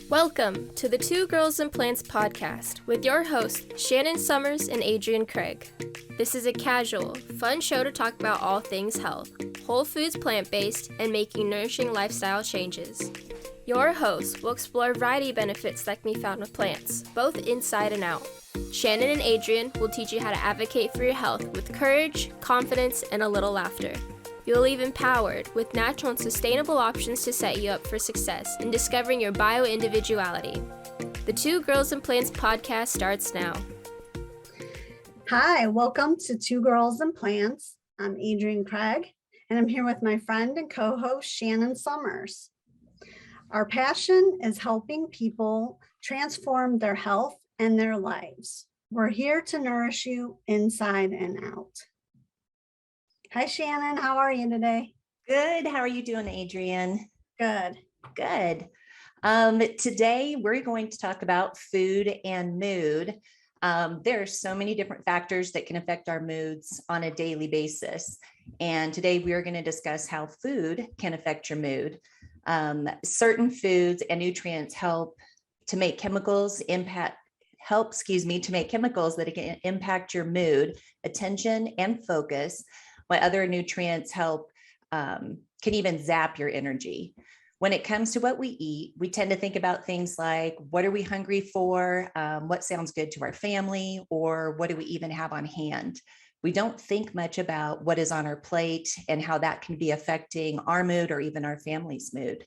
Welcome to the Two Girls and Plants podcast with your hosts, Shannon Summers and Adrian Craig. This is a casual, fun show to talk about all things health, whole foods plant-based, and making nourishing lifestyle changes. Your hosts will explore a variety of benefits that can be found with plants, both inside and out. Shannon and Adrian will teach you how to advocate for your health with courage, confidence, and a little laughter. You'll leave empowered with natural and sustainable options to set you up for success in discovering your bio-individuality. The Two Girls and Plants podcast starts now. Hi, welcome to Two Girls and Plants. I'm Adrian Craig, and I'm here with my friend and co-host Shannon Summers. Our passion is helping people transform their health and their lives. We're here to nourish you inside and out. Hi, Shannon. How are you today? Good. How are you doing, Adrian? Good. Good. Today, we're going to talk about food and mood. There are so many different factors that can affect our moods on a daily basis. And today, we are going to discuss how food can affect your mood. Certain foods and nutrients help to make chemicals that can impact your mood, attention, and focus. While other nutrients help, can even zap your energy. When it comes to what we eat, we tend to think about things like, what are we hungry for? What sounds good to our family? Or what do we even have on hand? We don't think much about what is on our plate and how that can be affecting our mood or even our family's mood.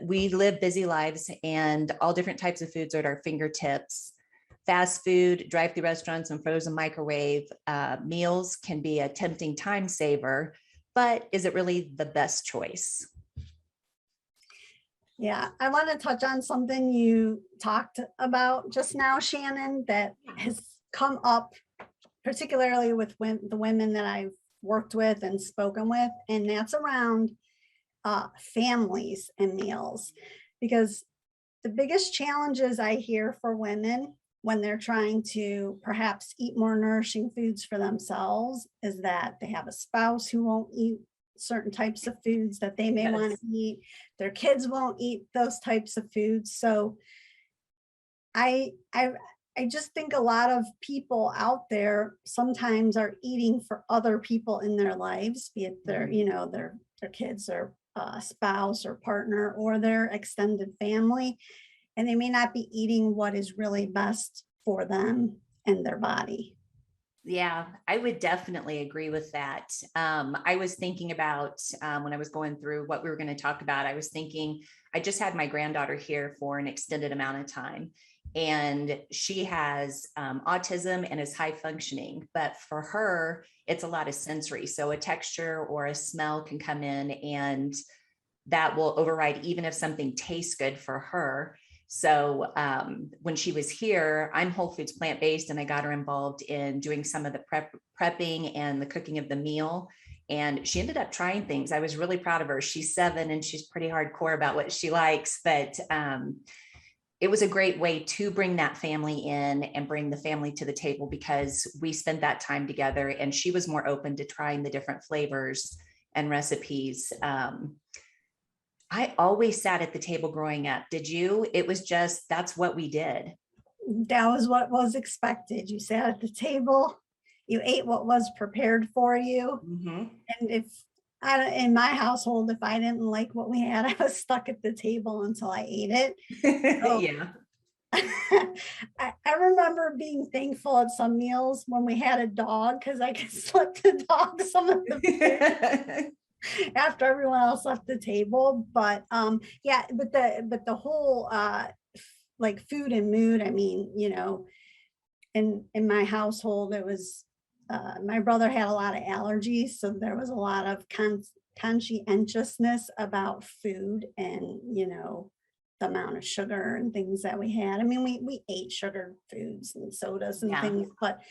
We live busy lives and all different types of foods are at our fingertips. Fast food, drive-through restaurants, and frozen microwave meals can be a tempting time saver, but is it really the best choice? Yeah, I want to touch on something you talked about just now, Shannon, that has come up particularly with the women that I've worked with and spoken with, and that's around families and meals. Because the biggest challenges I hear for women when they're trying to perhaps eat more nourishing foods for themselves is that they have a spouse who won't eat certain types of foods that they may want to eat. Their kids won't eat those types of foods. So I just think a lot of people out there sometimes are eating for other people in their lives, be it their kids or spouse or partner or their extended family. And they may not be eating what is really best for them and their body. Yeah, I would definitely agree with that. I was thinking about when I was going through what we were going to talk about, I was thinking, I just had my granddaughter here for an extended amount of time. And she has autism and is high functioning. But for her, it's a lot of sensory. So a texture or a smell can come in and that will override even if something tastes good for her. So when she was here, I'm whole foods plant-based and I got her involved in doing some of the prepping and the cooking of the meal. And she ended up trying things. I was really proud of her. She's 7 and she's pretty hardcore about what she likes, but it was a great way to bring that family in and bring the family to the table because we spent that time together and she was more open to trying the different flavors and recipes. I always sat at the table growing up. Did you? It was just, that's what we did. That was what was expected. You sat at the table, you ate what was prepared for you. Mm-hmm. And in my household, if I didn't like what we had, I was stuck at the table until I ate it. So, yeah. I remember being thankful at some meals when we had a dog because I could slip the dog some of the food. After everyone else left the table. But but the whole like food and mood, I mean, in my household, it was my brother had a lot of allergies, so there was a lot of conscientiousness about food and the amount of sugar and things that we had. I mean, we ate sugar foods and sodas and things, but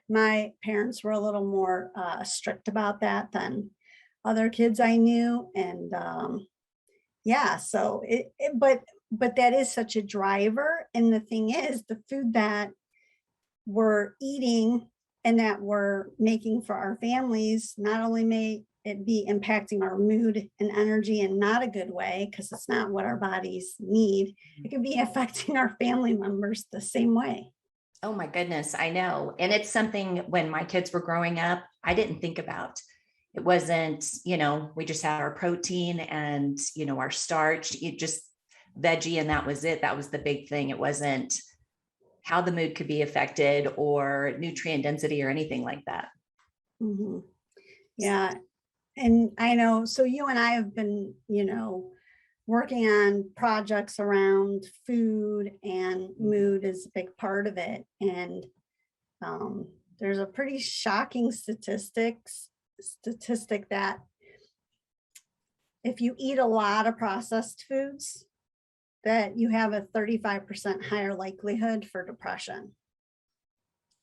my parents were a little more strict about that than other kids I knew. And so but that is such a driver. And the thing is, the food that we're eating and that we're making for our families, not only may it be impacting our mood and energy in not a good way, because it's not what our bodies need, it could be affecting our family members the same way. Oh my goodness, I know. And it's something when my kids were growing up, I didn't think about. It wasn't, we just had our protein and, our starch, it just veggie, and that was it. That was the big thing. It wasn't how the mood could be affected or nutrient density or anything like that. Mm-hmm. Yeah. And I know, so you and I have been, working on projects around food, and mood is a big part of it. And there's a pretty shocking statistic that if you eat a lot of processed foods, that you have a 35% higher likelihood for depression.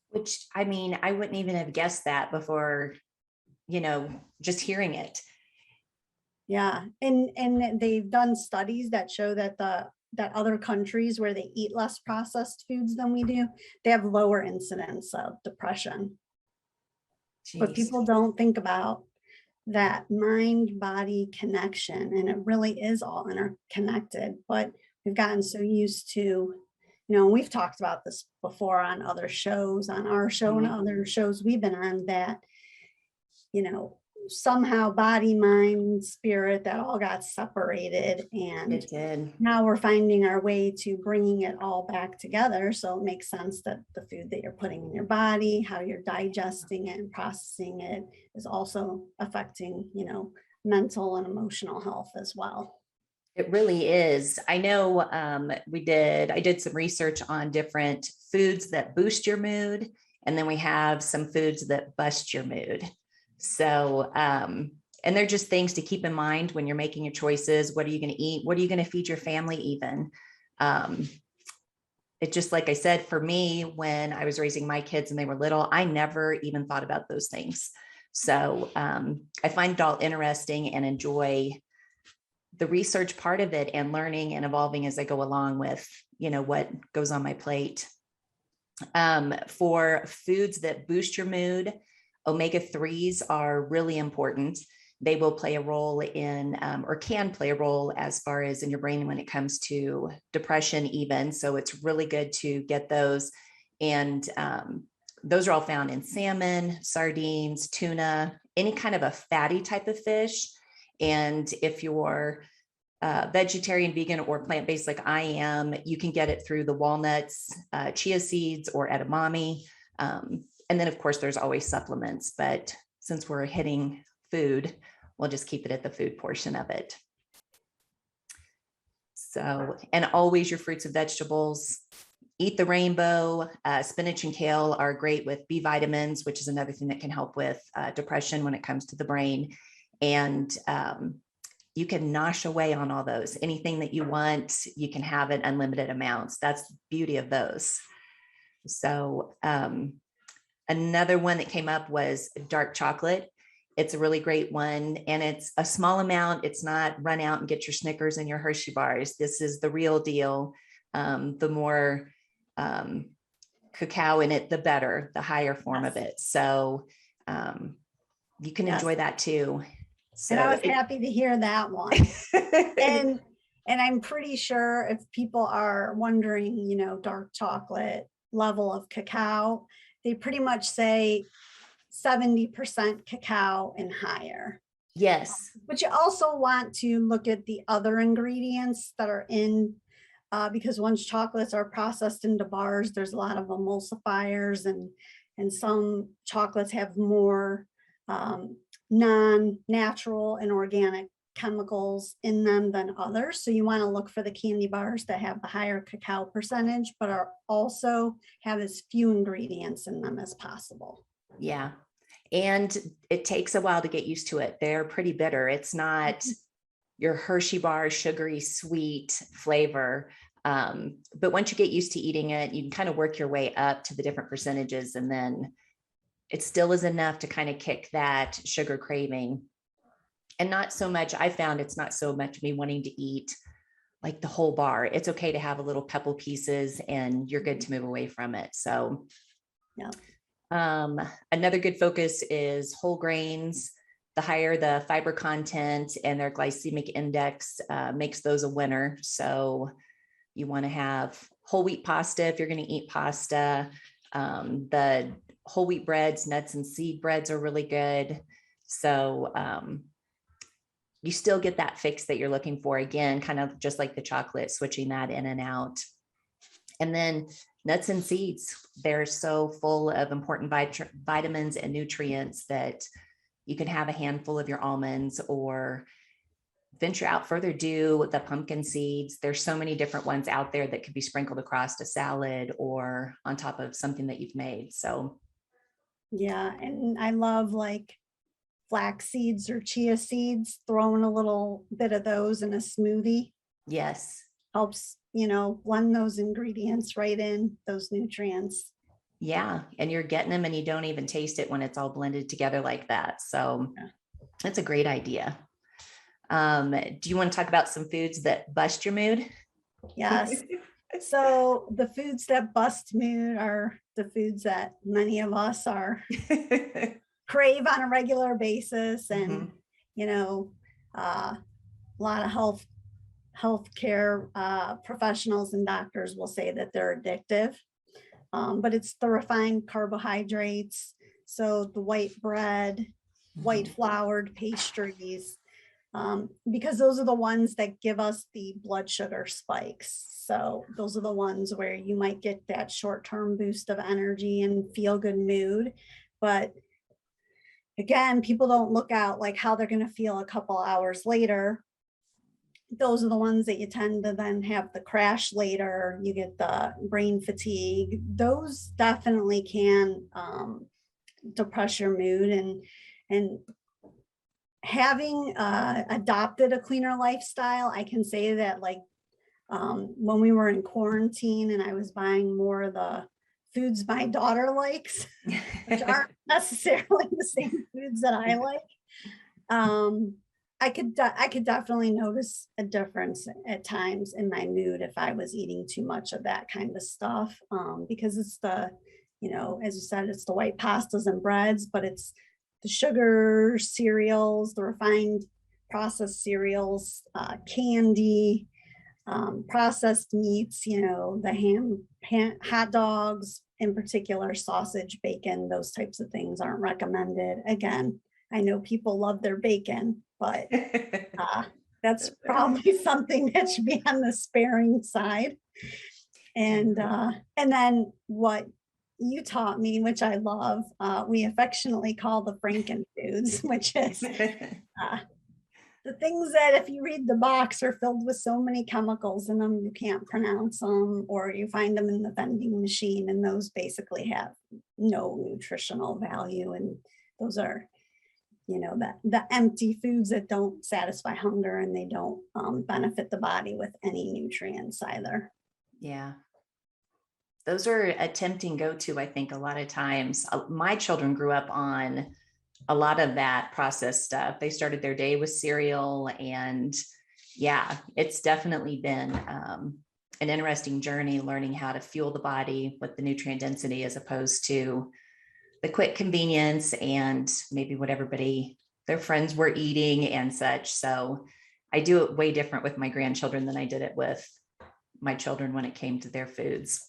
Which, I mean, I wouldn't even have guessed that before, just hearing it. Yeah. And they've done studies that show that that other countries where they eat less processed foods than we do, they have lower incidence of depression. Jeez. But people don't think about that mind-body connection, and it really is all interconnected. But we've gotten so used to, we've talked about this before on other shows, on our show and other shows we've been on, that, somehow body, mind, spirit, that all got separated, and It did. now we're finding our way to bringing it all back together. So it makes sense that the food that you're putting in your body, how you're digesting it and processing it, is also affecting, mental and emotional health as well. It really is. I know I did some research on different foods that boost your mood, and then we have some foods that bust your mood. So, and they're just things to keep in mind when you're making your choices. What are you going to eat? What are you going to feed your family even? It just, like I said, for me, when I was raising my kids and they were little, I never even thought about those things. So I find it all interesting and enjoy the research part of it and learning and evolving as I go along with, what goes on my plate. For foods that boost your mood, omega-3s are really important. They will play a role in, or can play a role as far as in your brain when it comes to depression even. So it's really good to get those. And those are all found in salmon, sardines, tuna, any kind of a fatty type of fish. And if you're vegetarian, vegan, or plant-based like I am, you can get it through the walnuts, chia seeds, or edamame. And then, of course, there's always supplements, but since we're hitting food, we'll just keep it at the food portion of it. So, and always your fruits and vegetables. Eat the rainbow. Spinach and kale are great with B vitamins, which is another thing that can help with depression when it comes to the brain. And you can nosh away on all those. Anything that you want, you can have in unlimited amounts. That's the beauty of those. So another one that came up was dark chocolate. It's a really great one, and it's a small amount. It's not run out and get your Snickers and your Hershey bars. This is the real deal. The more cacao in it, the better, the higher form of it. So you can enjoy that too. So and I was happy to hear that one. and I'm pretty sure if people are wondering, dark chocolate level of cacao, they pretty much say 70% cacao and higher. Yes. But you also want to look at the other ingredients that are in, because once chocolates are processed into bars, there's a lot of emulsifiers, and some chocolates have more non-natural and organic chemicals in them than others. So you want to look for the candy bars that have the higher cacao percentage, but are also have as few ingredients in them as possible. Yeah. And it takes a while to get used to it. They're pretty bitter. It's not your Hershey bar, sugary, sweet flavor. But once you get used to eating it, you can kind of work your way up to the different percentages. And then it still is enough to kind of kick that sugar craving. And not so much, I found it's not so much me wanting to eat like the whole bar. It's okay to have a little couple pieces and you're good to move away from it. So yeah. Another good focus is whole grains. The higher the fiber content and their glycemic index makes those a winner. So you want to have whole wheat pasta if you're going to eat pasta. The whole wheat breads, nuts and seed breads are really good. So you still get that fix that you're looking for. Again, kind of just like the chocolate, switching that in and out. And then nuts and seeds, they're so full of important vitamins and nutrients that you can have a handful of your almonds, or venture out further, do the pumpkin seeds. There's so many different ones out there that could be sprinkled across a salad or on top of something that you've made. So Yeah. And I love like flax seeds or chia seeds, throwing a little bit of those in a smoothie yes. helps, you know, blend those ingredients right in, those nutrients. Yeah. And you're getting them and you don't even taste it when it's all blended together like that. So that's a great idea. Do you want to talk about some foods that bust your mood? Yes. So the foods that bust mood are the foods that many of us are crave on a regular basis. And, you know, a lot of healthcare professionals and doctors will say that they're addictive. But it's the refined carbohydrates. So the white bread, white floured pastries, because those are the ones that give us the blood sugar spikes. So those are the ones where you might get that short-term boost of energy and feel good mood. But again, people don't look out like how they're going to feel a couple hours later. Those are the ones that you tend to then have the crash later. You get the brain fatigue. Those definitely can depress your mood. And having adopted a cleaner lifestyle, I can say that like when we were in quarantine and I was buying more of the foods my daughter likes, which aren't necessarily the same foods that I like. I could definitely notice a difference at times in my mood if I was eating too much of that kind of stuff, because it's the, you know, as you said, it's the white pastas and breads, but it's the sugar cereals, the refined processed cereals, candy, processed meats, you know, the hot dogs, in particular, sausage, bacon, those types of things aren't recommended. Again, I know people love their bacon, but that's probably something that should be on the sparing side. And then what you taught me, which I love, we affectionately call the Franken foods, which is the things that if you read the box are filled with so many chemicals in them, you can't pronounce them, or you find them in the vending machine, and those basically have no nutritional value. And those are, you know, the empty foods that don't satisfy hunger, and they don't benefit the body with any nutrients either. Yeah. Those are a tempting go-to, I think, a lot of times. My children grew up on a lot of that processed stuff. They started their day with cereal, and yeah, it's definitely been an interesting journey learning how to fuel the body with the nutrient density as opposed to the quick convenience and maybe what their friends were eating and such. So I do it way different with my grandchildren than I did it with my children when it came to their foods.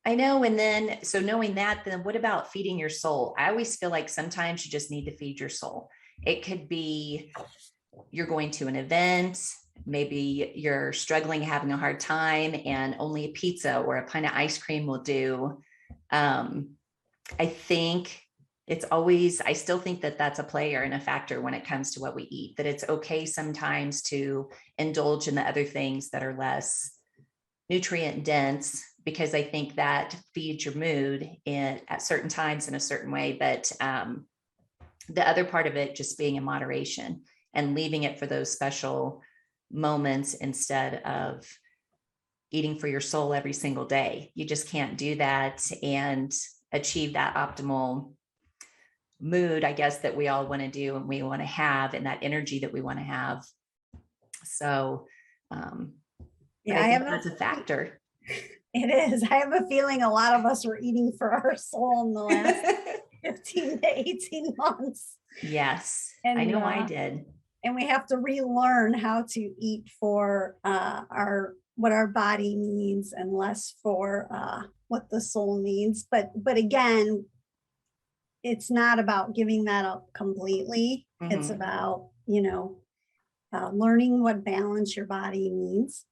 I know. And then, so knowing that, then what about feeding your soul? I always feel like sometimes you just need to feed your soul. It could be you're going to an event, maybe you're struggling, having a hard time, and only a pizza or a pint of ice cream will do. I think I still think that that's a player and a factor when it comes to what we eat, that it's okay sometimes to indulge in the other things that are less nutrient dense, because I think that feeds your mood at certain times in a certain way. But the other part of it just being in moderation and leaving it for those special moments instead of eating for your soul every single day. You just can't do that and achieve that optimal mood, I guess, that we all want to do and we want to have, and that energy that we want to have. So, yeah, I have that's a factor. It is. I have a feeling a lot of us were eating for our soul in the last 15 to 18 months. Yes, I And know I did. and we have to relearn how to eat for our what our body needs and less for what the soul needs. But again, it's not about giving that up completely. It's Mhm. about, learning what balance your body needs.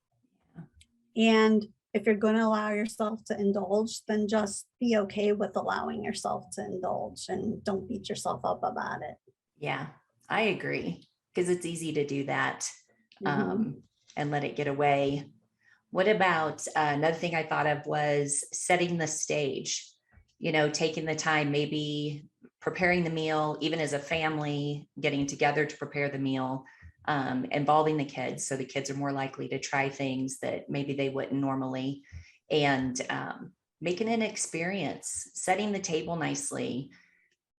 And if you're going to allow yourself to indulge, then just be okay with allowing yourself to indulge and don't beat yourself up about it. Yeah, I agree, because it's easy to do that, Mhm. and let it get away. What about another thing I thought of was setting the stage, taking the time, maybe preparing the meal, even as a family, getting together to prepare the meal, involving the kids. So the kids are more likely to try things that maybe they wouldn't normally, and making an experience, setting the table nicely,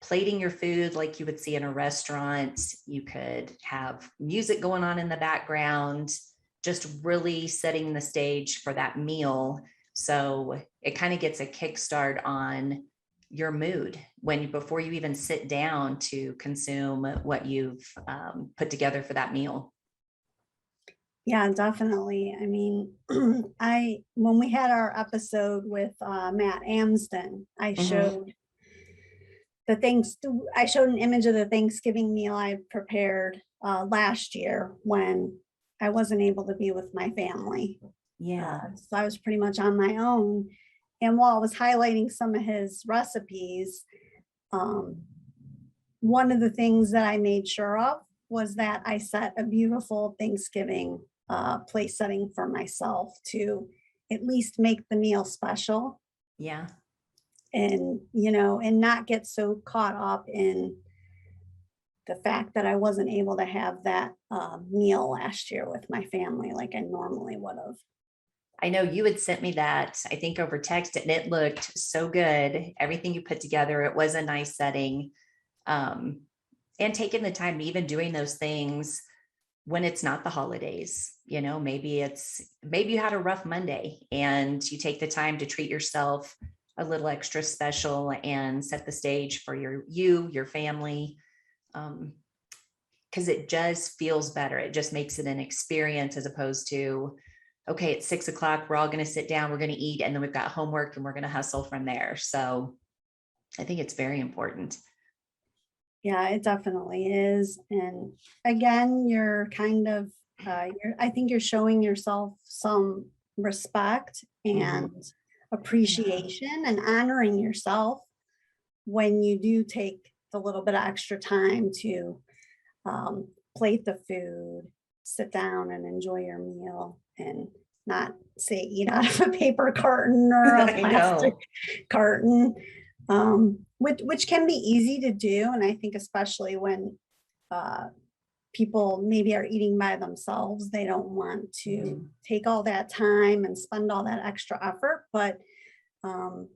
plating your food like you would see in a restaurant. You could have music going on in the background, just really setting the stage for that meal. So it kind of gets a kickstart on your mood before you even sit down to consume what you've put together for that meal. Yeah, definitely. I mean, when we had our episode with Matt Amsden, Mhm. I showed an image of the Thanksgiving meal I prepared last year when I wasn't able to be with my family. Yeah. So I was pretty much on my own. And while I was highlighting some of his recipes, um, one of the things that I made sure of was that I set a beautiful Thanksgiving place setting for myself to at least make the meal special Yeah. and not get so caught up in the fact that I wasn't able to have that meal last year with my family like I normally would have. I know you had sent me that, I think over text, and it looked so good. Everything you put together, it was a nice setting. Um, and taking the time, even doing those things when it's not the holidays. Maybe you had a rough Monday and you take the time to treat yourself a little extra special and set the stage for your family. Because it just feels better. It just makes it an experience as opposed to, okay, it's 6 o'clock. We're all going to sit down, we're going to eat, and then we've got homework and we're going to hustle from there. So I think it's very important. Yeah, it definitely is. And again, I think you're showing yourself some respect Mhm. and Yeah. appreciation and honoring yourself when you do take the little bit of extra time to plate the food, sit down and enjoy your meal and not say eat out of a paper carton or a I plastic know. carton, which can be easy to do. And I think especially when uh, people maybe are eating by themselves, they don't want to Mhm. take all that time and spend all that extra effort. But um,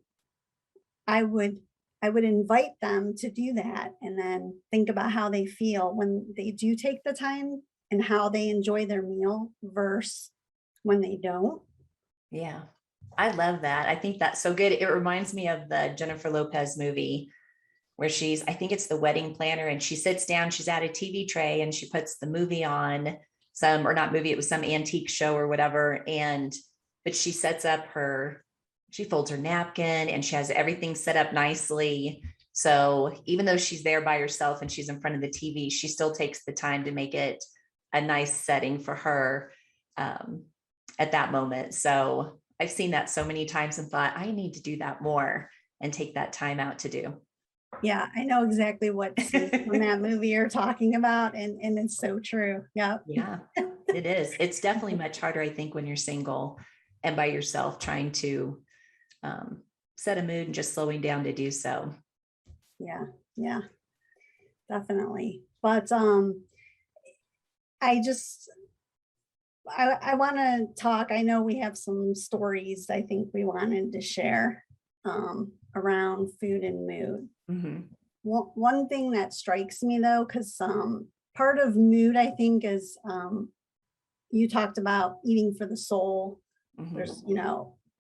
I would I would invite them to do that and then think about how they feel when they do take the time and how they enjoy their meal versus when they don't. Yeah. I love that. I think that's so good. It reminds me of the Jennifer Lopez movie where I think it's The Wedding Planner, and she sits down, she's at a TV tray and she puts the movie on, or not movie, it was some antique show or whatever. But she folds her napkin and she has everything set up nicely. So even though she's there by herself and she's in front of the TV, she still takes the time to make it a nice setting for her um, at that moment. So I've seen that so many times and thought, I need to do that more and take that time out to do. Yeah, I know exactly what scene from that movie you're talking about, and it's so true. Yep. Yeah, it is. It's definitely much harder, I think, when you're single and by yourself trying to um, set a mood and just slowing down to do so. Yeah, yeah, definitely. But I just I want to talk. I know we have some stories I think we wanted to share around food and mood. Mhm. One thing that strikes me though, because part of mood I think is you talked about eating for the soul. Mhm. There's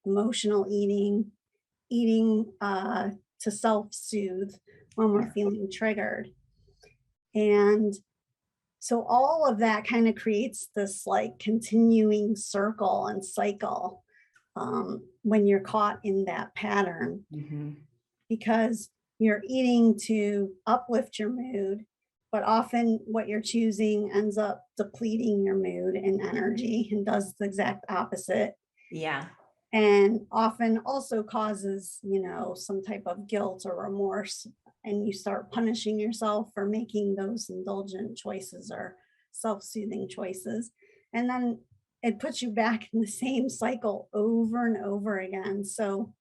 emotional eating, eating to self-soothe when we're feeling triggered. And so all of that kind of creates this like continuing circle and cycle when you're caught in that pattern, because you're eating to uplift your mood, but often what you're choosing ends up depleting your mood and energy and does the exact opposite. Yeah. And often also causes, some type of guilt or remorse. And you start punishing yourself for making those indulgent choices or self-soothing choices. And then it puts you back in the same cycle over and over again. So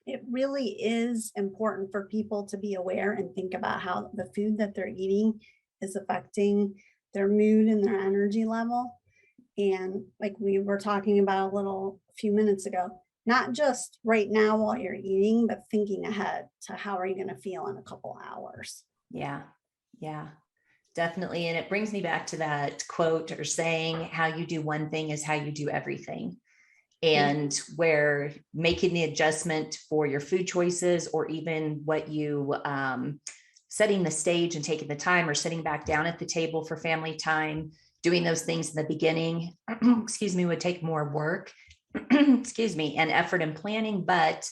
it really is important for people to be aware and think about how the food that they're eating is affecting their mood and their energy level. And like we were talking about a few minutes ago, not just right now while you're eating, but thinking ahead to how are you going to feel in a couple hours. Yeah. Definitely. And it brings me back to that quote or saying, how you do one thing is how you do everything. And where making the adjustment for your food choices, or even what you setting the stage and taking the time, or sitting back down at the table for family time, doing those things in the beginning, would take more work, and effort and planning. But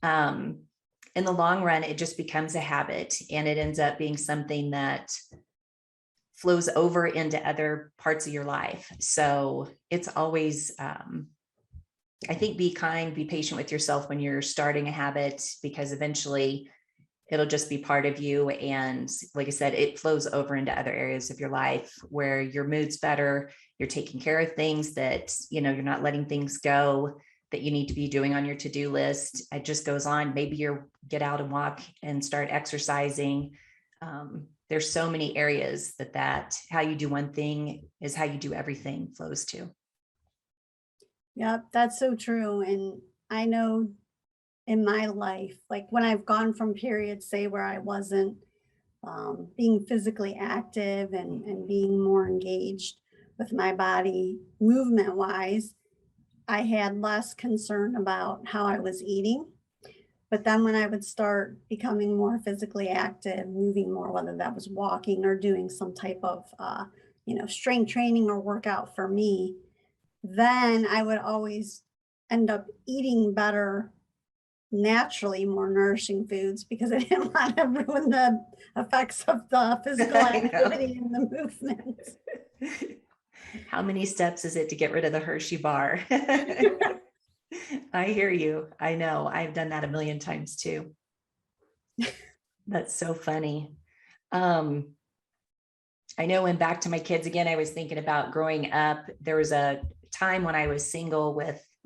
in the long run, it just becomes a habit, and it ends up being something that flows over into other parts of your life. So it's always, I think, be kind, be patient with yourself when you're starting a habit, because eventually it'll just be part of you. And like I said, it flows over into other areas of your life where your mood's better. You're taking care of things that, you're not letting things go that you need to be doing on your to-do list. It just goes on. Maybe you get out and walk and start exercising. There's so many areas that how you do one thing is how you do everything flows to. Yep, that's so true. And I know in my life, like when I've gone from periods, say, where I wasn't being physically active and being more engaged with my body movement wise, I had less concern about how I was eating. But then when I would start becoming more physically active, moving more, whether that was walking or doing some type of, strength training or workout for me, then I would always end up eating better, naturally more nourishing foods, because I didn't want to ruin the effects of the physical activity and the movement. How many steps is it to get rid of the Hershey bar? I hear you. I know. I've done that a million times too. That's so funny. I know, when back to my kids again, I was thinking about growing up. There was a time when I was single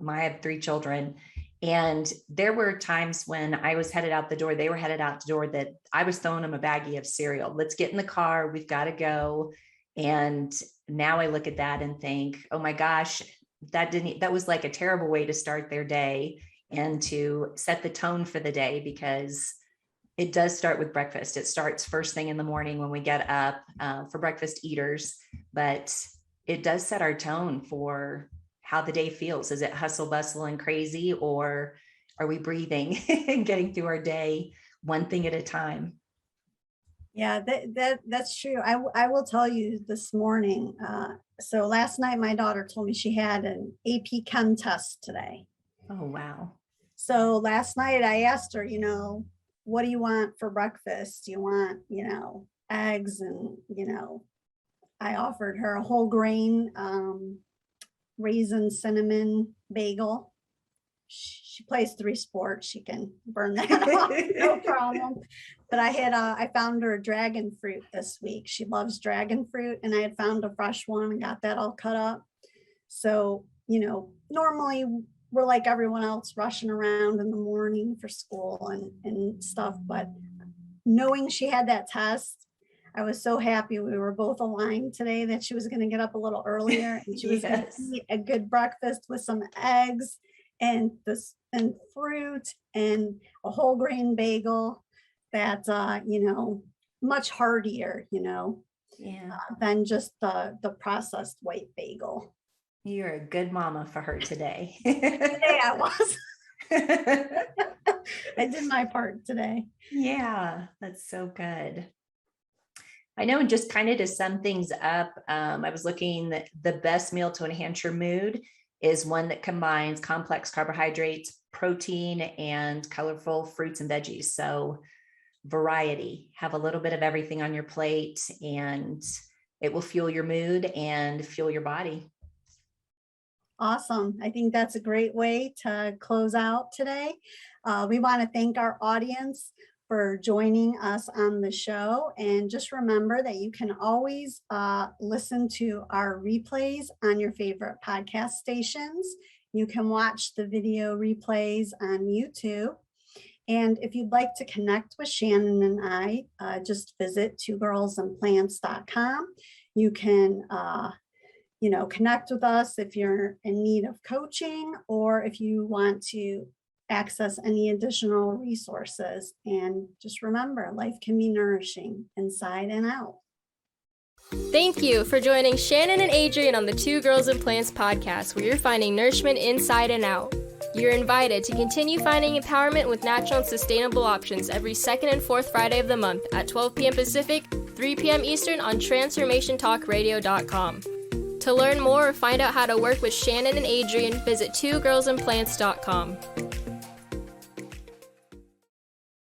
I had 3 children. And there were times when I was headed out the door, they were headed out the door, that I was throwing them a baggie of cereal. Let's get in the car. We've got to go. And now I look at that and think, oh my gosh, that was like a terrible way to start their day and to set the tone for the day, because it does start with breakfast. It starts first thing in the morning when we get up for breakfast eaters, but it does set our tone for how the day feels. Is it hustle, bustle, and crazy, or are we breathing and getting through our day one thing at a time? Yeah, that's true. I will tell you this morning. So last night, my daughter told me she had an AP Chem test today. Oh, wow. So last night I asked her, what do you want for breakfast? Do you want, eggs? And, I offered her a whole grain raisin cinnamon bagel. She plays 3 sports. She can burn that off, no problem. But I found her a dragon fruit this week. She loves dragon fruit, and I had found a fresh one and got that all cut up. So, normally we're like everyone else, rushing around in the morning for school and stuff. But knowing she had that test, I was so happy we were both aligned today that she was going to get up a little earlier and she was going to eat a good breakfast with some eggs and fruit and a whole grain bagel that's much heartier, than just the processed white bagel. You're a good mama for her today. Today I was. I did my part today. Yeah, that's so good. I know, and just kind of to sum things up, I was looking that the best meal to enhance your mood is one that combines complex carbohydrates, protein, and colorful fruits and veggies. So variety, have a little bit of everything on your plate, and it will fuel your mood and fuel your body. Awesome. I think that's a great way to close out today. We want to thank our audience for joining us on the show. And just remember that you can always listen to our replays on your favorite podcast stations. You can watch the video replays on YouTube. And if you'd like to connect with Shannon and I, just visit twogirlsandplants.com. You can connect with us if you're in need of coaching or if you want to access any additional resources. And just remember, life can be nourishing inside and out. Thank you for joining Shannon and Adrian on the Two Girls and Plants podcast, where you're finding nourishment inside and out. You're invited to continue finding empowerment with natural and sustainable options every second and fourth Friday of the month at 12 p.m. Pacific, 3 p.m. Eastern on TransformationTalkRadio.com. To learn more or find out how to work with Shannon and Adrian, visit twogirlsandplants.com.